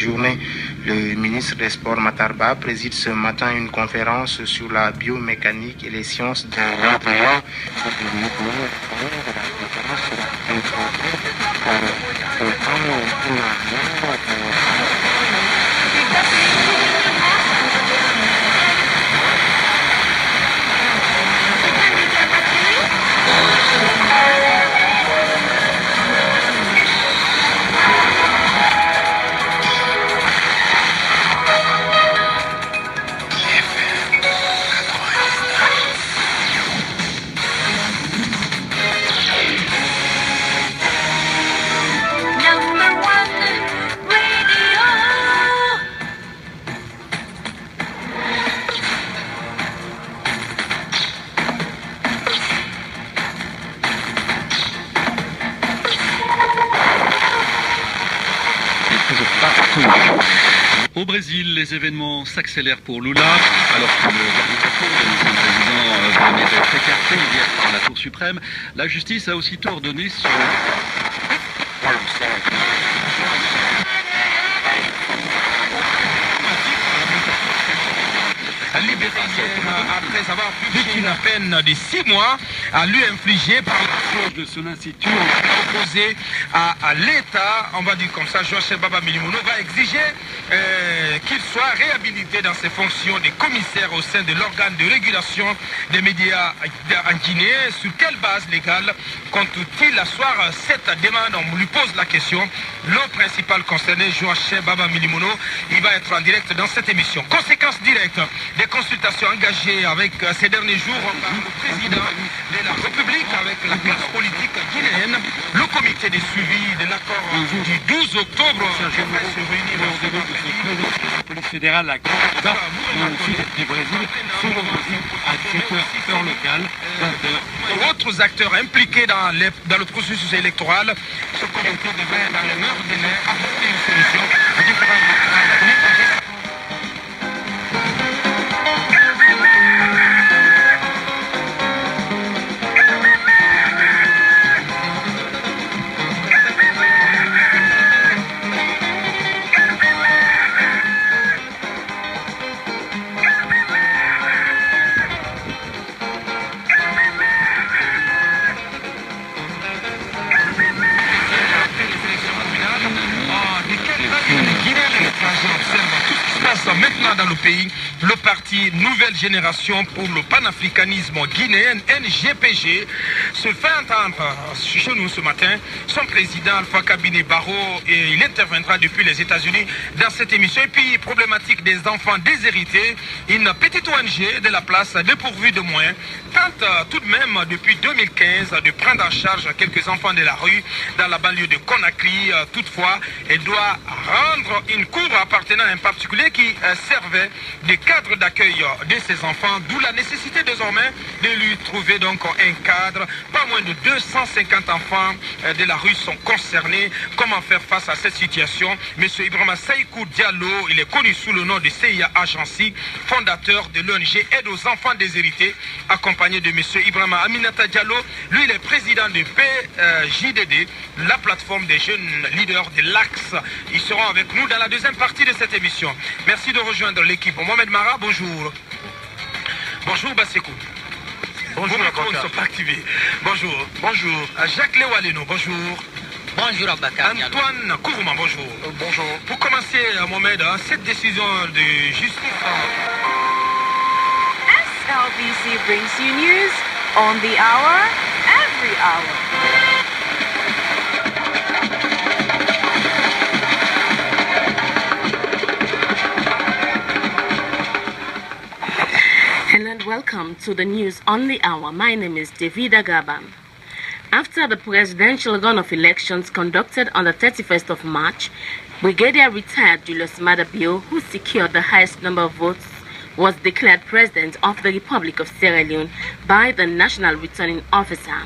Journée, le ministre des Sports Matarba préside ce matin une conférence sur la biomécanique et les sciences de l'entraînement. Au Brésil, les événements s'accélèrent pour Lula, alors que le président venait d'être écarté hier par la Cour suprême. La justice a aussitôt ordonné son... libéré après avoir purgé une peine de 6 mois à lui infliger par la de son institut opposé à l'État, on va dire comme ça. Joachim Baba Milimono va exiger qu'il soit réhabilité dans ses fonctions de commissaire au sein de l'organe de régulation des médias en Guinée. Sur quelle base légale compte-t-il asseoir cette demande? On lui pose la question. Le principal concerné, Joachim Baba Milimono, il va être en direct dans cette émission. Conséquence directe des consultations engagées avec ces derniers jours par le président de la République avec la classe politique guinéenne. Le comité de suivi de l'accord du 12 octobre devrait se réunir la police fédérale, la sud du Brésil, sont revenus à 17h heure locale. Autres acteurs impliqués dans le processus électoral, ce comité devrait dans les meilleurs délais apporter une solution à différents maintenant dans le pays. Le parti Nouvelle Génération pour le panafricanisme guinéen, NGPG, se fait entendre chez nous ce matin. Son président Alpha Kabine Barrow, et il interviendra depuis les États-Unis dans cette émission. Et puis, problématique des enfants déshérités, une petite ONG de la place dépourvue de moyens tente tout de même depuis 2015 de prendre en charge quelques enfants de la rue dans la banlieue de Conakry. Toutefois, elle doit rendre une cour appartenant à un particulier qui servait de cadre d'accueil de ces enfants, d'où la nécessité désormais de lui trouver donc un cadre. Pas moins de 250 enfants de la rue sont concernés. Comment faire face à cette situation? Monsieur Ibrahima Saïkou Diallo, il est connu sous le nom de CIA Agency, fondateur de l'ONG Aide aux enfants déshérités, accompagné de monsieur Ibrahima Aminata Diallo. Lui, il est président de PJDD, la plateforme des jeunes leaders de l'Axe. Ils seront avec nous dans la deuxième partie de cette émission. Merci de rejoindre l'équipe. Mohamed Mara, bonjour. Bonjour Bassekou. Bonjour, vos micros ne sont pas activés. Bonjour. Bonjour. Jacques Lewaleno, bonjour. Bonjour Abakar. Antoine Kourouma, bonjour. Bonjour. Pour commencer, Mohamed, cette décision de justice... SLBC brings you news on the hour, every hour. And welcome to the news on the hour. My name is Davida Gaba. After the presidential runoff elections conducted on the 31st of March, Brigadier retired Julius Maada Bio, who secured the highest number of votes, was declared President of the Republic of Sierra Leone by the National Returning Officer.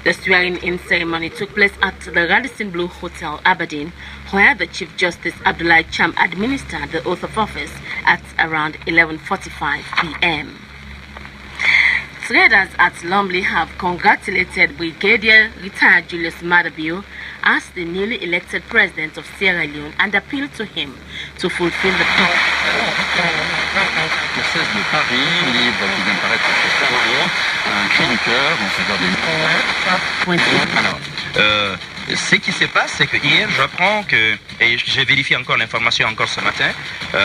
The swearing-in ceremony took place at the Radisson Blu Hotel, Aberdeen, where the Chief Justice Abdoulaye Cham administered the oath of office at around 11:45 p.m. Traders at Lumley have congratulated Brigadier retired Julius Maada Bio asked the newly elected president of Sierra Leone and appealed to him to fulfill the Le 16 de Paris, livre qui vient de paraître chez Flammarion, un cri du cœur en faveur des Alors, ce qui se passe, c'est que hier, j'apprends que, et j'ai vérifié encore l'information encore ce matin,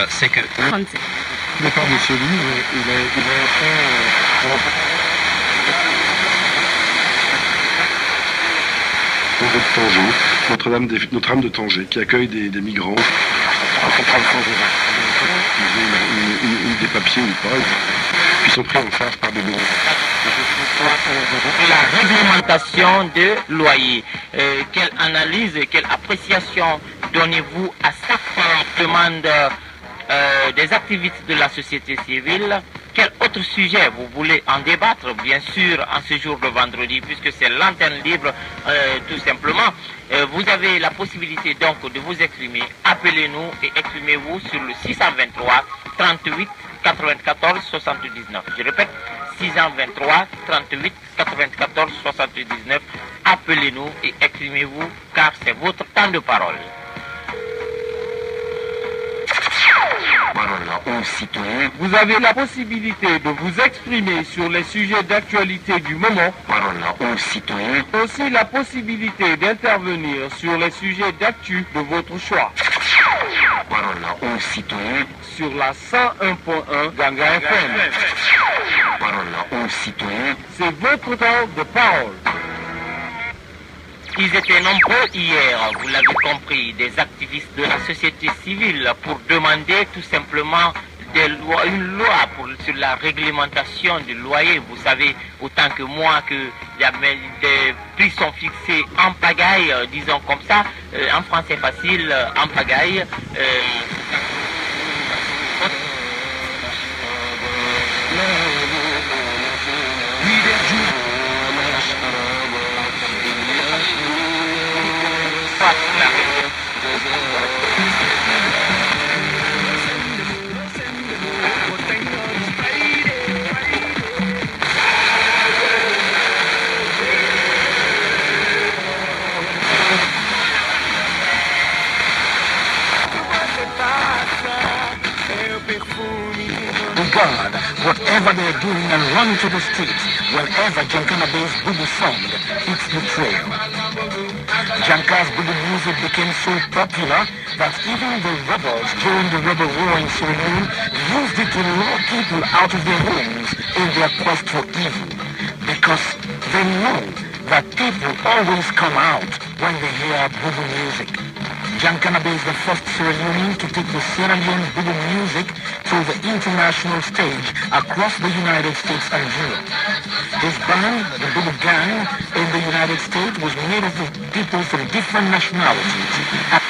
c'est que... Le départ de ce livre, il est Tanger, Notre-Dame de Tanger, qui accueille des migrants. Ils ont des papiers ou pas, qui sont pris en charge par des bureaux. La réglementation de loyer. Quelle analyse, quelle appréciation donnez-vous à cette demande des activistes de la société civile? Quel autre sujet vous voulez en débattre, bien sûr, en ce jour de vendredi, puisque c'est l'antenne libre, tout simplement. Vous avez la possibilité donc de vous exprimer. Appelez-nous et exprimez-vous sur le 623 38 94 79. Je répète, 623 38 94 79. Appelez-nous et exprimez-vous, car c'est votre temps de parole. Vous avez la possibilité de vous exprimer sur les sujets d'actualité du moment. Aussi la possibilité d'intervenir sur les sujets d'actu de votre choix. Sur la 101.1 Ganga FM. C'est votre temps de parole. Ils étaient nombreux hier, vous l'avez compris, des activistes de la société civile pour demander tout simplement une loi sur la réglementation du loyer. Vous savez autant que moi que des prix sont fixés en pagaille, disons comme ça, en français facile, en pagaille. God, whatever they're doing and run to the streets whenever Jankana Bay's Bubu song hits the trail. Janka's Bubu music became so popular that even the rebels during the rebel war in Sierra Leone used it to lure people out of their homes in their quest for evil, because they know that people always come out when they hear Bubu music. Jankana Bay is the first Sierra Leonean to take the Sierra Leone Bubu music to the international stage across the United States and Europe. His band, the Bubu Gang, in the United States was made up of people from different nationalities.